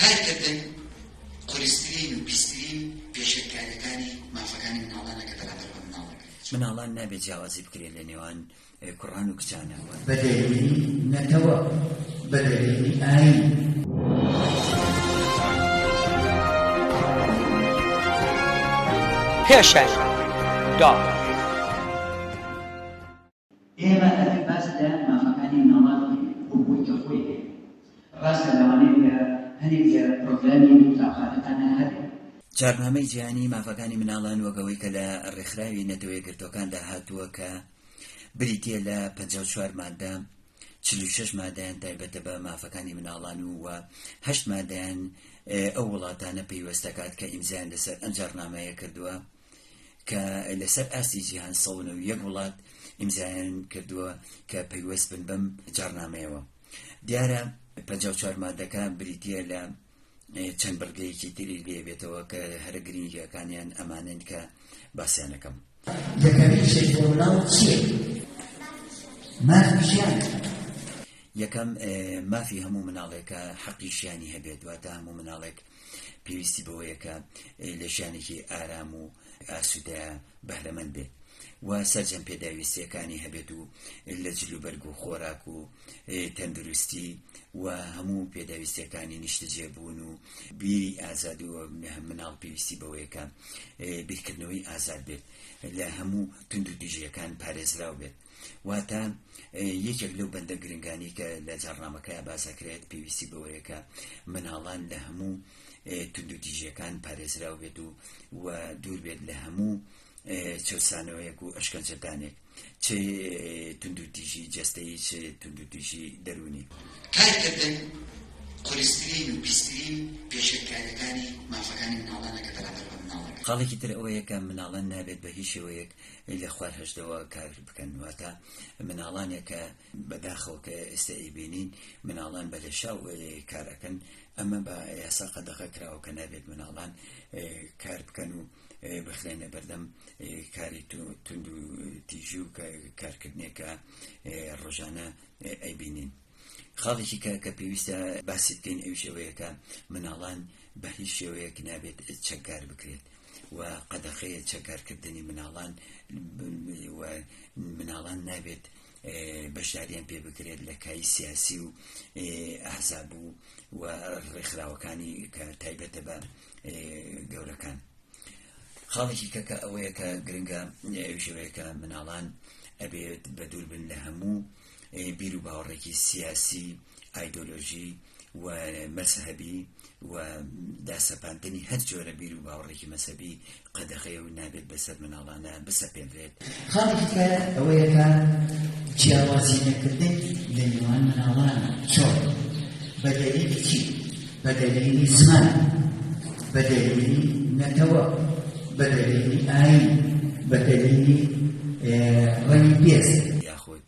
کارکردن قورسترین و پیسترین پێشەکارەکانی مافەکانی مناڵانە کە بەرامبەر بە مناڵەکە مناڵان نابێت جیاوازی بکرێت لە نێوان کوڕان و کچانەوە بەدەلیلی نەتەوە بەدەلیلی ئاین. پێشەنگ ئێمە ئەبێ باس لە مافەکانی مناڵان بکەین بۆی کە خۆی هەیە ڕاستە لەوانەیە کە هەرێک لە پرۆگرامی قوتابخانەکانە هەبێت. جارنامەی جیهانی مافەکانی مناڵان وەگەوەی کە لە ڕێکخراوی نەتەوەی گرتوەکاندا هاتووە کە بریتیە لە 54 مادە 46 مادەیان تایبەتە بە مافەکانی مناڵان و 8 مادەیان ئەو وڵاتانە پەیوەستەکات کە ئیمزایان لەسەر ئەم جارنامەیە کردووە کە لەسەر ئاستی جیهان 101 وڵات ئیمزایان کردووە کە پەیوەست بن بەم جارنامەیەوە. دیارە 54 مادەکە بریتیە لە چەند بەرگەیەکی تری لێبێتەوە کە هەرە گرنگیەکانیان ئەمانن کە باسییانەکەم. یەکەمین شەی بۆ مناڵ چییە؟ مافی ژیان. یەکەم مافی هەموو مناڵێکە حەقی ژیانی هەبێت، واتە هەموو مناڵێک پێویستی بەوەیە کە لە ژیانێکی ئارام و ئاسوودەیە بەهرەمەند بێت و سەرجەم پێداویستیەکانی هەبێت و لە جلوبەرگ و خۆراک و تەندروستی و هەموو پێداویستیەکانی نیشتەجێبوون و بیری ئازاد و مناڵ پێویستی بەوەیە کە بیرکردنەوەی ئازاد بێت، لە هەموو تند و دیژیەکان پارێزراو بێت. واتە یەکێک لەو بەندە گرنگانی کە لە جارنامەکەیە باسەکرێت پێویستی بەوەیە کە مناڵان لە هەموو تند و دیژیەکان پارێزراو بێت و دوور بێت لە هەموو چەسانەوەیەک و ئەشکەنجەدانێک، چ تند و دیژی جەستەیی چ تند و دیژی دەرونی. کارکردن قورسترین و پیسترین پێشەکارەکانی مافەکانی مناڵانە کە بەرامبەر بە مناڵەکە خاڵێکی تر ئەوەیە کە مناڵان نابێت بە هیچ شێوەیەک لە خوار هەشتەوە کار بکەن، واتە مناڵانێک کە بەداخەوە کە ئێستا ئەیبینین مناڵان بە لەشاو کارەکەن، ئەمە بە یاسا قەدەغە کراوە کە نابێت مناڵان کار بکەن و بخرێنە بەردەم کاری تند و تیژی و کارکردنێکە ڕۆژانە ئەیبینین. خاڵێکی کە پێویستە باسی بکەین ئەوش ئەوەیە کە مناڵان بە هیچ شێوەیەک نابێت چەکار بکرێت و قەدەخەیە چەکارکردنی مناڵان نابێت بەشداریان پێ بکرێت لە کای سیاسی و ئەحزاب و ڕێکخراوەکانی کە تایبەتە بە گەورەکان. خاڵێکی کە ئەوەیە کە گرنگە ئەوش ئەوەیە کە مناڵان ئەبێت بەدوور بن لە هەموو بیر و باوەڕێکی سیاسی، ئایدۆلۆژی و مەذهبی و داسەپاندنی هەر جۆرە بیر و باوەڕێکی مەذهبی قەدەغەیە و نابێت بەسەر مناڵانە بسەپێنرێت. خاڵێکی کە ئەوەیە کە جیاوازی نەکردن لە نێوان مناڵان چۆن؟ بەدەلیلی چی؟ بەدەلیلی زمان، بەدەلیلی نەتەوە، بەدەلیلی ئاین، بەدەلیلی ڕەنی بێز یاخود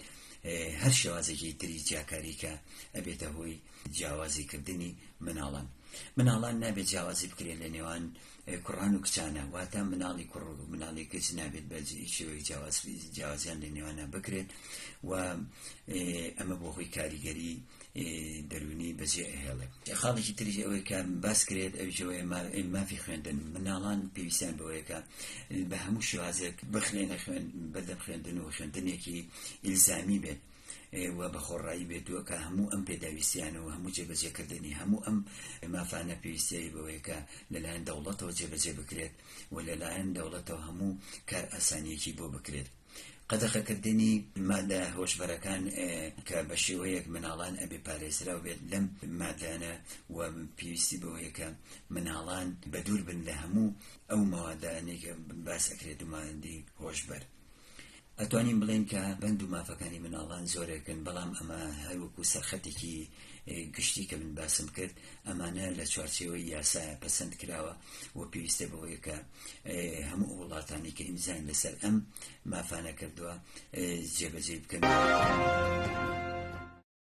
هەر شێوازێکی تری جیاکاری کە ئەبێتە هۆی جیاوازیکردنی مناڵان نابێت جیاوازی بکرێت لە نێوان کوڕان و کچانە، واتە مناڵی کوڕ و مناڵی کچ نابێت بە شێوەی جیاوازیان لە نێوانە بکرێت و ئەمە بۆ هۆی کاریگەری دەرونی بەجێ ئەهێڵێت. خاڵێکی تری ئەوەی کە باس کرێت ئەوژەوەی مافی خوێندن. مناڵان پێویستیان بەوەیە کە بە هەموو شێوازێک بخرێنە بەردەم خوێندن و خوێندنێکی ئیلزامی بێت و بە خۆڕایی بێتوە کە هەموو ئەم پێداویستیانە و هەموو جێبەجێکردنی هەموو ئەم مافانە پێویستیایی بەوەیە کە لەلایەن دەوڵەتەوە جێبەجێ بکرێت و لەلایەن دەوڵەتەوە هەموو کار ئاسانیەکی بۆ بکرێت. قەدەغەکردنی مادە هۆشبەرەکان کە بە شێوەیەک مناڵان ئەبێ پارێزراو بێت لەم مادانە و پێویستی بەوەیە کە مناڵان بەدوور بن لە هەموو ئەو مەوادانەی کە باس ئەکرێت و مادەی هۆشبەر. ئەتوانین بڵێن کە بەند و مافەکانی مناڵان زۆرێکن، بەڵام ئەمە هەروەکو سەرخەتێکی گشتی کە من باسم کرد ئەمانە لە چوارچێوەی یاسایە پەسەند کراوە و پێویستە بەوەیە کە هەموو وڵاتانی کە ئیمزان لەسەر ئەم مافانە کردووە جێبەجێ بکەن.